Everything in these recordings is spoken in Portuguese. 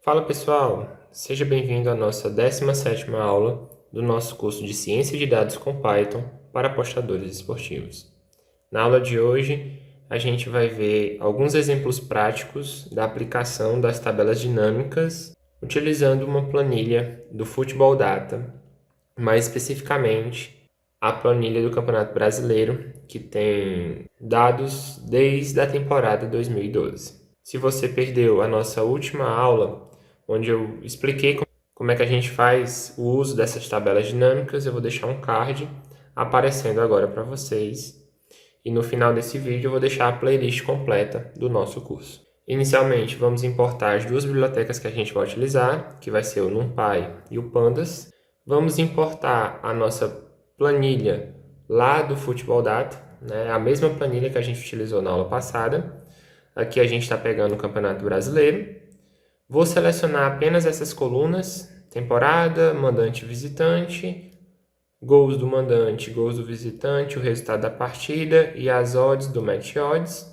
Fala pessoal, seja bem-vindo à nossa 17ª aula do nosso curso de Ciência de Dados com Python para apostadores esportivos. Na aula de hoje, a gente vai ver alguns exemplos práticos da aplicação das tabelas dinâmicas utilizando uma planilha do Futebol Data, mais especificamente a planilha do Campeonato Brasileiro, que tem dados desde a temporada 2012. Se você perdeu a nossa última aula, onde eu expliquei como é que a gente faz o uso dessas tabelas dinâmicas, eu vou deixar um card aparecendo agora para vocês. E no final desse vídeo eu vou deixar a playlist completa do nosso curso. Inicialmente, vamos importar as duas bibliotecas que a gente vai utilizar, que vai ser o NumPy e o Pandas. Vamos importar a nossa planilha lá do Futebol Data, né? A mesma planilha que a gente utilizou na aula passada. Aqui a gente está pegando o Campeonato Brasileiro. Vou selecionar apenas essas colunas: temporada, mandante e visitante, gols do mandante, gols do visitante, o resultado da partida e as odds do match odds.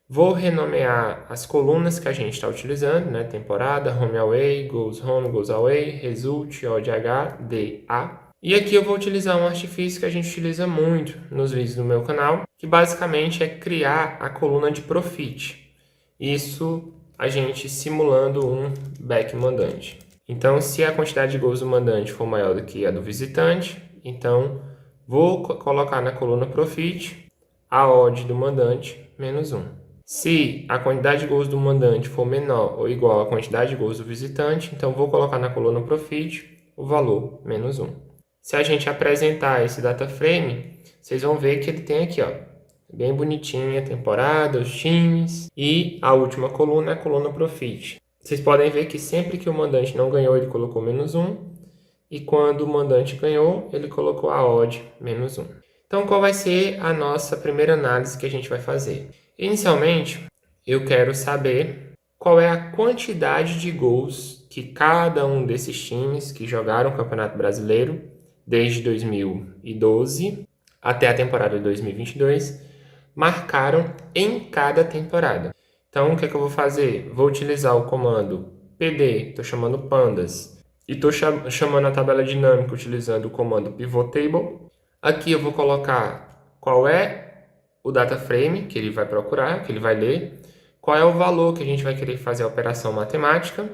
Vou renomear as colunas que a gente está utilizando, né? Temporada, home away, goals home, goals away, result, odd H, D, A. E aqui eu vou utilizar um artifício que a gente utiliza muito nos vídeos do meu canal, que basicamente é criar a coluna de profit. Isso a gente simulando um back mandante. Então, se a quantidade de gols do mandante for maior do que a do visitante, então vou colocar na coluna profit a odd do mandante menos 1. Se a quantidade de gols do mandante for menor ou igual à quantidade de gols do visitante, então vou colocar na coluna profit o valor menos 1. Se a gente apresentar esse data frame, vocês vão ver que ele tem aqui, ó, bem bonitinha a temporada, os times, e a última coluna é a coluna profit. Vocês podem ver que sempre que o mandante não ganhou, ele colocou menos 1, e quando o mandante ganhou, ele colocou a odd menos 1. Então, qual vai ser a nossa primeira análise que a gente vai fazer? Inicialmente, eu quero saber qual é a quantidade de gols que cada um desses times que jogaram o Campeonato Brasileiro desde 2012 até a temporada de 2022 marcaram em cada temporada. Então, o que é que eu vou fazer? Vou utilizar o comando pd, estou chamando pandas, e estou chamando a tabela dinâmica utilizando o comando pivottable. Aqui eu vou colocar qual é o data frame que ele vai procurar, que ele vai ler, qual é o valor que a gente vai querer fazer a operação matemática,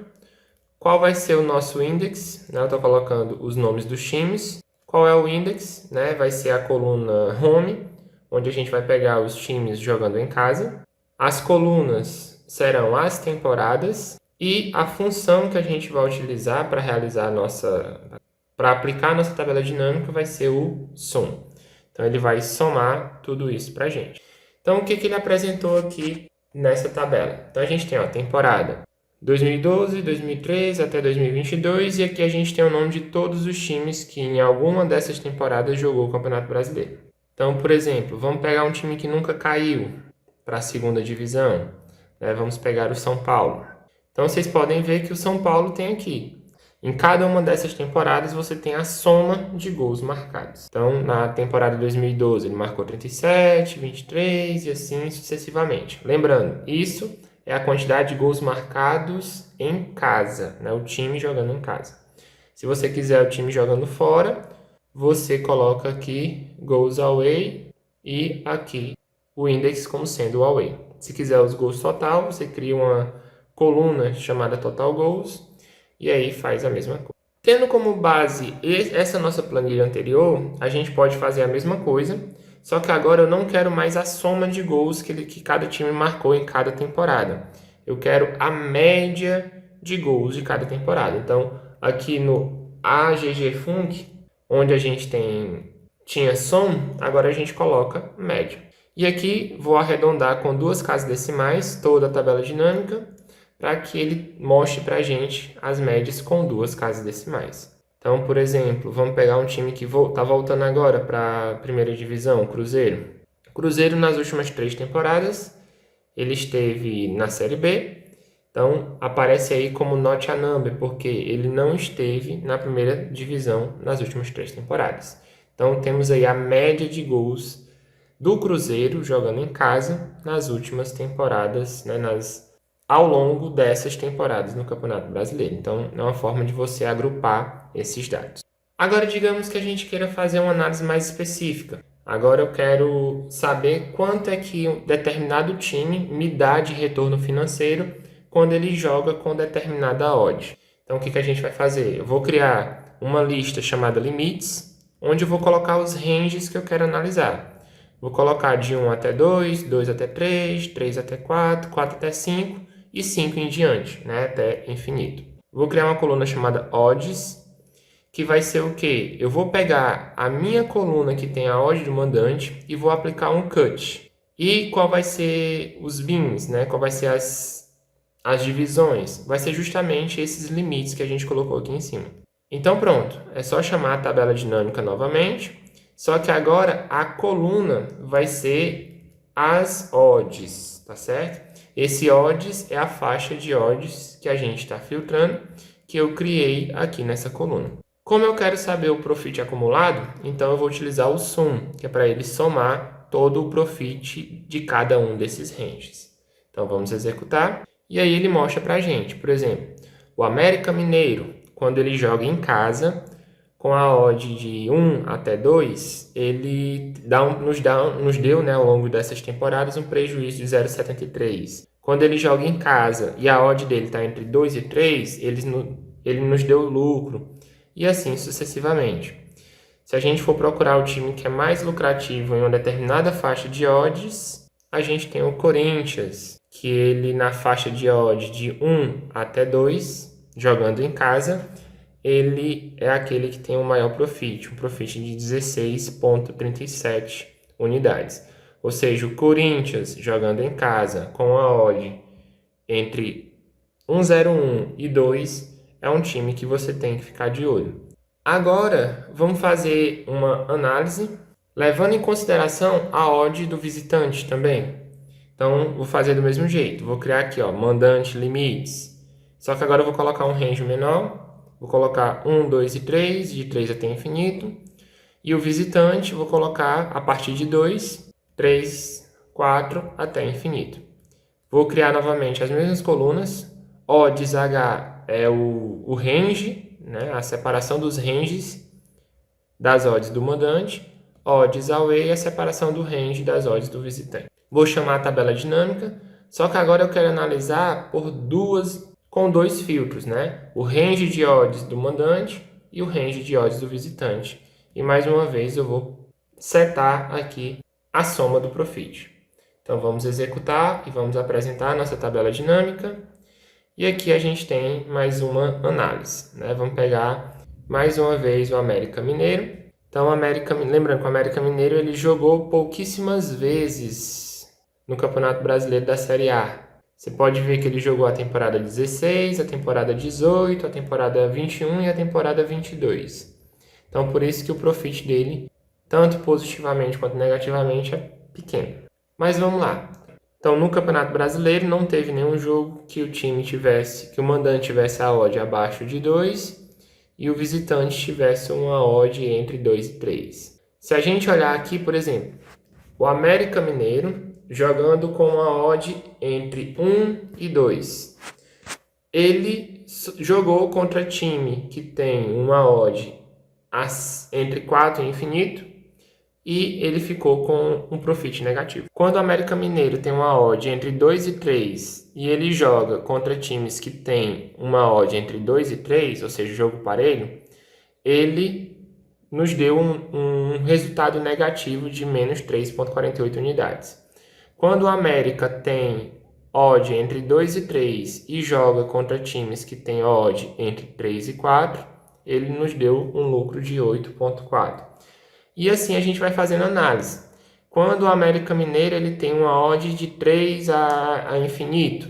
qual vai ser o nosso index, né? Eu estou colocando os nomes dos times, qual é o index, né? Vai ser a coluna home, onde a gente vai pegar os times jogando em casa. As colunas serão as temporadas e a função que a gente vai utilizar para realizar para aplicar a nossa tabela dinâmica vai ser o sum. Então ele vai somar tudo isso para a gente. Então o que ele apresentou aqui nessa tabela? Então a gente tem a temporada 2012, 2013 até 2022 e aqui a gente tem o nome de todos os times que em alguma dessas temporadas jogou o Campeonato Brasileiro. Então, por exemplo, vamos pegar um time que nunca caiu para a segunda divisão, né? Vamos pegar o São Paulo. Então, vocês podem ver que o São Paulo tem aqui. Em cada uma dessas temporadas, você tem a soma de gols marcados. Então, na temporada de 2012, ele marcou 37, 23 e assim sucessivamente. Lembrando, isso é a quantidade de gols marcados em casa, né? O time jogando em casa. Se você quiser o time jogando fora, você coloca aqui goals away e aqui o index como sendo o away. Se quiser os gols total, você cria uma coluna chamada total goals e aí faz a mesma coisa. Tendo como base essa nossa planilha anterior, a gente pode fazer a mesma coisa, só que agora eu não quero mais a soma de gols que cada time marcou em cada temporada. Eu quero a média de gols de cada temporada. Então, aqui no AGGFunc, onde a gente tinha som, agora a gente coloca média. E aqui vou arredondar com 2 casas decimais toda a tabela dinâmica para que ele mostre para a gente as médias com 2 casas decimais. Então, por exemplo, vamos pegar um time que está voltando agora para a primeira divisão, o Cruzeiro. Cruzeiro, nas últimas 3 temporadas, ele esteve na Série B. Então, aparece aí como not a number, porque ele não esteve na primeira divisão nas últimas 3 temporadas. Então, temos aí a média de gols do Cruzeiro jogando em casa nas últimas temporadas, né, nas ao longo dessas temporadas no Campeonato Brasileiro. Então, é uma forma de você agrupar esses dados. Agora, digamos que a gente queira fazer uma análise mais específica. Agora eu quero saber quanto é que um determinado time me dá de retorno financeiro quando ele joga com determinada odd. Então, o que a gente vai fazer? Eu vou criar uma lista chamada limites, onde eu vou colocar os ranges que eu quero analisar. Vou colocar de 1 até 2, 2 até 3, 3 até 4, 4 até 5 e 5 em diante, né, até infinito. Vou criar uma coluna chamada odds, que vai ser o quê? Eu vou pegar a minha coluna que tem a odd do mandante e vou aplicar um cut. E qual vai ser os bins, né? Qual vai ser as divisões? Vai ser justamente esses limites que a gente colocou aqui em cima. Então pronto, é só chamar a tabela dinâmica novamente, só que agora a coluna vai ser as odds, tá certo? Esse odds é a faixa de odds que a gente está filtrando, que eu criei aqui nessa coluna. Como eu quero saber o profit acumulado, então eu vou utilizar o sum, que é para ele somar todo o profit de cada um desses ranges. Então vamos executar, e aí ele mostra para a gente, por exemplo, o América Mineiro, quando ele joga em casa, com a odd de 1 até 2, ele nos deu, né, ao longo dessas temporadas, um prejuízo de 0,73. Quando ele joga em casa e a odd dele está entre 2 e 3, ele nos deu lucro, e assim sucessivamente. Se a gente for procurar o time que é mais lucrativo em uma determinada faixa de odds, a gente tem o Corinthians, que ele na faixa de odds de 1 até 2, jogando em casa, ele é aquele que tem o maior profit, um profit de 16,37 unidades. Ou seja, o Corinthians jogando em casa com a odd entre 1,01 e 2 é um time que você tem que ficar de olho. Agora, vamos fazer uma análise levando em consideração a odd do visitante também. Então, vou fazer do mesmo jeito. Vou criar aqui, ó, mandante limites. Só que agora eu vou colocar um range menor. Vou colocar 1, 2 e 3, de 3 até infinito. E o visitante vou colocar a partir de 2, 3, 4 até infinito. Vou criar novamente as mesmas colunas. Odds H é o range, né? A separação dos ranges das odds do mandante. Odds away é a separação do range das odds do visitante. Vou chamar a tabela dinâmica, só que agora eu quero analisar com dois filtros, né? O range de odds do mandante e o range de odds do visitante. E mais uma vez eu vou setar aqui a soma do profit. Então vamos executar e vamos apresentar a nossa tabela dinâmica. E aqui a gente tem mais uma análise, né? Vamos pegar mais uma vez o América Mineiro. Então, lembrando que o América Mineiro ele jogou pouquíssimas vezes no Campeonato Brasileiro da Série A. Você pode ver que ele jogou a temporada 16, a temporada 18, a temporada 21 e a temporada 22. Então, por isso que o profit dele, tanto positivamente quanto negativamente, é pequeno. Mas vamos lá. Então, no Campeonato Brasileiro, não teve nenhum jogo que o mandante tivesse a odd abaixo de 2 e o visitante tivesse uma odd entre 2 e 3. Se a gente olhar aqui, por exemplo, o América Mineiro jogando com uma odd entre 1 e 2. Ele jogou contra time que tem uma odd entre 4 e infinito, e ele ficou com um profit negativo. Quando o América Mineiro tem uma odd entre 2 e 3 e ele joga contra times que tem uma odd entre 2 e 3, ou seja, jogo parelho, ele nos deu um resultado negativo de menos 3,48 unidades. Quando o América tem odd entre 2 e 3 e joga contra times que tem odd entre 3 e 4, ele nos deu um lucro de 8,4. E assim a gente vai fazendo análise. Quando o América Mineiro ele tem uma odd de 3 a infinito,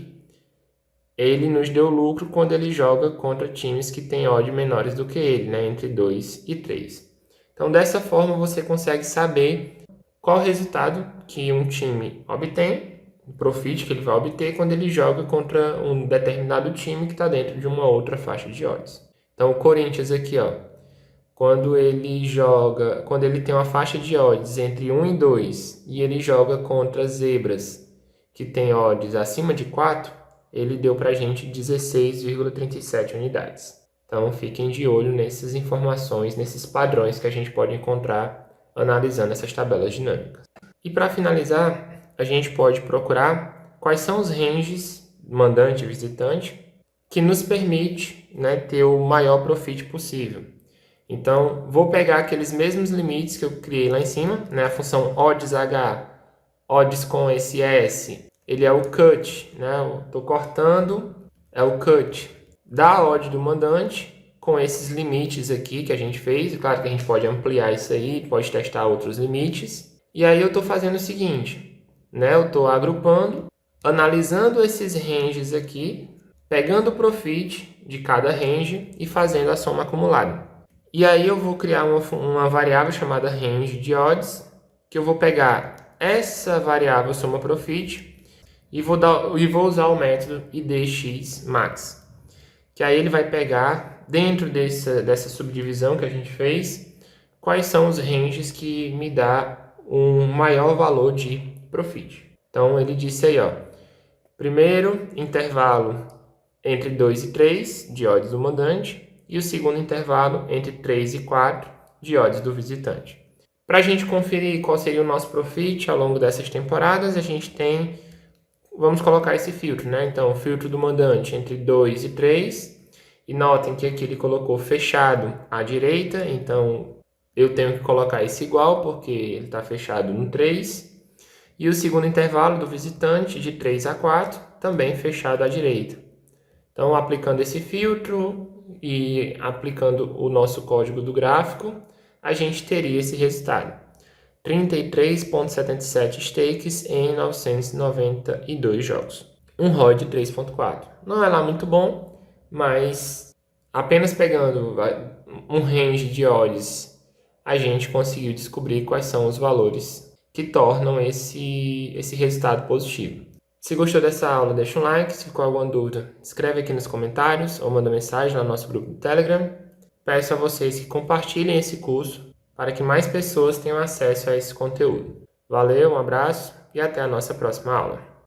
ele nos deu lucro quando ele joga contra times que têm odd menores do que ele, né, entre 2 e 3. Então, dessa forma, você consegue saber qual o resultado que um time obtém, o profit que ele vai obter quando ele joga contra um determinado time que está dentro de uma outra faixa de odds. Então, o Corinthians aqui, ó. Quando ele tem uma faixa de odds entre 1 e 2 e ele joga contra zebras que tem odds acima de 4, ele deu para a gente 16,37 unidades. Então, fiquem de olho nessas informações, nesses padrões que a gente pode encontrar analisando essas tabelas dinâmicas. E para finalizar, a gente pode procurar quais são os ranges mandante e visitante que nos permite, né, ter o maior profit possível. Então, vou pegar aqueles mesmos limites que eu criei lá em cima, né, a função odds h, odds com esse s, ele é o cut, né, eu estou cortando, é o cut da odd do mandante com esses limites aqui que a gente fez. Claro que a gente pode ampliar isso aí, pode testar outros limites. E aí eu estou fazendo o seguinte, né, eu estou agrupando, analisando esses ranges aqui, pegando o profit de cada range e fazendo a soma acumulada. E aí eu vou criar uma variável chamada range de odds, que eu vou pegar essa variável soma profit e vou usar o método idxmax, que aí ele vai pegar dentro dessa subdivisão que a gente fez, quais são os ranges que me dá um maior valor de profit. Então ele disse aí, ó, primeiro intervalo entre 2 e 3 de odds do mandante e o segundo intervalo entre 3 e 4 de odds do visitante. Para a gente conferir qual seria o nosso profit ao longo dessas temporadas, a gente tem, vamos colocar esse filtro, né? Então, o filtro do mandante entre 2 e 3, e notem que aqui ele colocou fechado à direita, então eu tenho que colocar esse igual, porque ele está fechado no 3, e o segundo intervalo do visitante de 3 a 4, também fechado à direita. Então, aplicando esse filtro e aplicando o nosso código do gráfico, a gente teria esse resultado. 33,77 stakes em 992 jogos. Um ROI de 3,4. Não é lá muito bom, mas apenas pegando um range de odds, a gente conseguiu descobrir quais são os valores que tornam esse resultado positivo. Se gostou dessa aula, deixa um like. Se ficou alguma dúvida, escreve aqui nos comentários ou manda mensagem no nosso grupo do Telegram. Peço a vocês que compartilhem esse curso para que mais pessoas tenham acesso a esse conteúdo. Valeu, um abraço e até a nossa próxima aula.